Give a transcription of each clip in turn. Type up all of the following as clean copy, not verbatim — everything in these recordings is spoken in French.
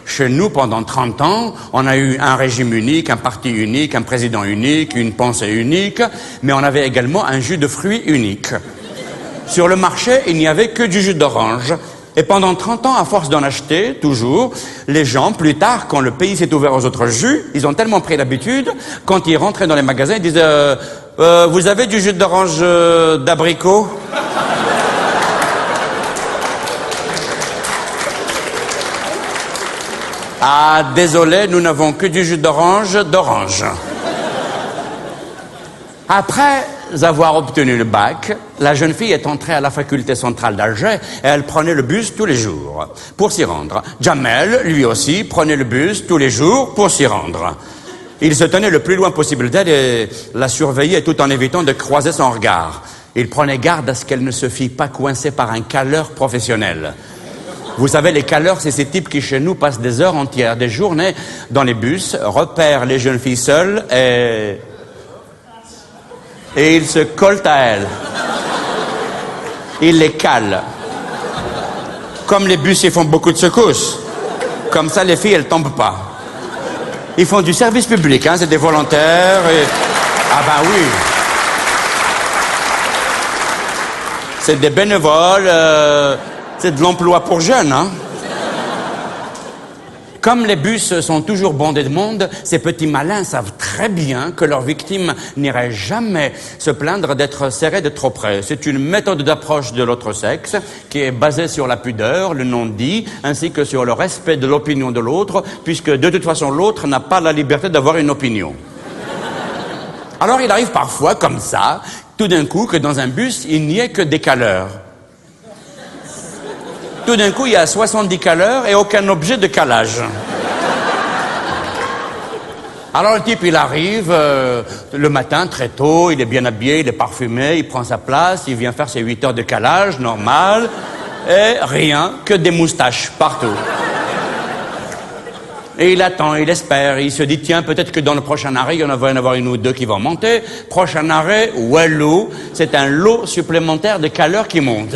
Chez nous, pendant 30 ans, on a eu un régime unique, un parti unique, un président unique, une pensée unique, mais on avait également un jus de fruits unique. Sur le marché, il n'y avait que du jus d'orange. Et pendant 30 ans, à force d'en acheter, toujours, les gens, plus tard, quand le pays s'est ouvert aux autres jus, ils ont tellement pris l'habitude, quand ils rentraient dans les magasins, ils disaient vous avez du jus d'orange d'abricot ?» Ah, désolé, nous n'avons que du jus d'orange. Après avoir obtenu le bac, la jeune fille est entrée à la faculté centrale d'Alger et elle prenait le bus tous les jours pour s'y rendre. Jamel, lui aussi, prenait le bus tous les jours pour s'y rendre. Il se tenait le plus loin possible d'elle et la surveillait tout en évitant de croiser son regard. Il prenait garde à ce qu'elle ne se fît pas coincer par un caleur professionnel. Vous savez, les caleurs, c'est ces types qui, chez nous, passent des heures entières, des journées dans les bus, repèrent les jeunes filles seules et ils se collent à elles. Ils les calent. Comme les bus, ils font beaucoup de secousses. Comme ça, les filles, elles tombent pas. Ils font du service public, hein, c'est des volontaires et... Ah ben oui. C'est des bénévoles... C'est de l'emploi pour jeunes, hein. Comme les bus sont toujours bondés de monde, ces petits malins savent très bien que leurs victimes n'iraient jamais se plaindre d'être serrées de trop près. C'est une méthode d'approche de l'autre sexe qui est basée sur la pudeur, le non-dit, ainsi que sur le respect de l'opinion de l'autre, puisque de toute façon l'autre n'a pas la liberté d'avoir une opinion. Alors il arrive parfois, comme ça, tout d'un coup, que dans un bus, il n'y ait que des caleurs. Tout d'un coup, il y a 70 caleurs et aucun objet de calage. Alors le type, il arrive le matin très tôt, il est bien habillé, il est parfumé, il prend sa place, il vient faire ses 8 heures de calage, normal, et rien, que des moustaches partout. Et il attend, il espère, il se dit, tiens, peut-être que dans le prochain arrêt, il va y en avoir une ou deux qui vont monter. Prochain arrêt, Walou, c'est un lot supplémentaire de caleurs qui monte.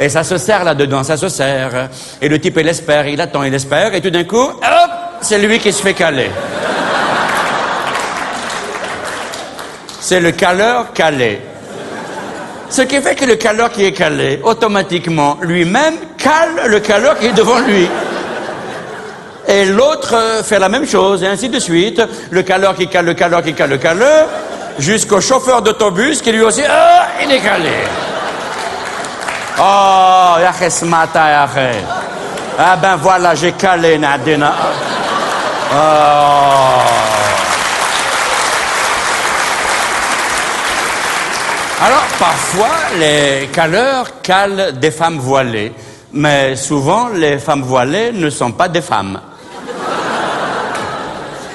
Et ça se serre là-dedans, ça se serre. Et le type, il espère, il attend, il espère, et tout d'un coup, hop, c'est lui qui se fait caler. C'est le caleur calé. Ce qui fait que le caleur qui est calé, automatiquement, lui-même, cale le caleur qui est devant lui. Et l'autre fait la même chose, et ainsi de suite. Le caleur qui cale, le caleur qui cale, le caleur, jusqu'au chauffeur d'autobus qui lui aussi, il est calé. Oh, ya smata ya. Ah ben voilà, j'ai calé Nadina. Oh. Alors, parfois, les caleurs calent des femmes voilées. Mais souvent, les femmes voilées ne sont pas des femmes.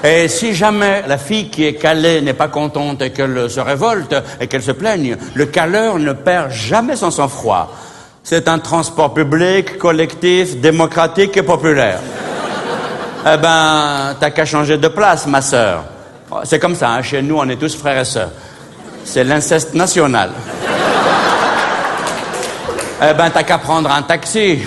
Et si jamais la fille qui est calée n'est pas contente et qu'elle se révolte et qu'elle se plaigne, le caleur ne perd jamais son sang-froid. C'est un transport public, collectif, démocratique et populaire. Eh ben, t'as qu'à changer de place, ma sœur. C'est comme ça, hein, chez nous, on est tous frères et sœurs. C'est l'inceste national. Eh ben, t'as qu'à prendre un taxi.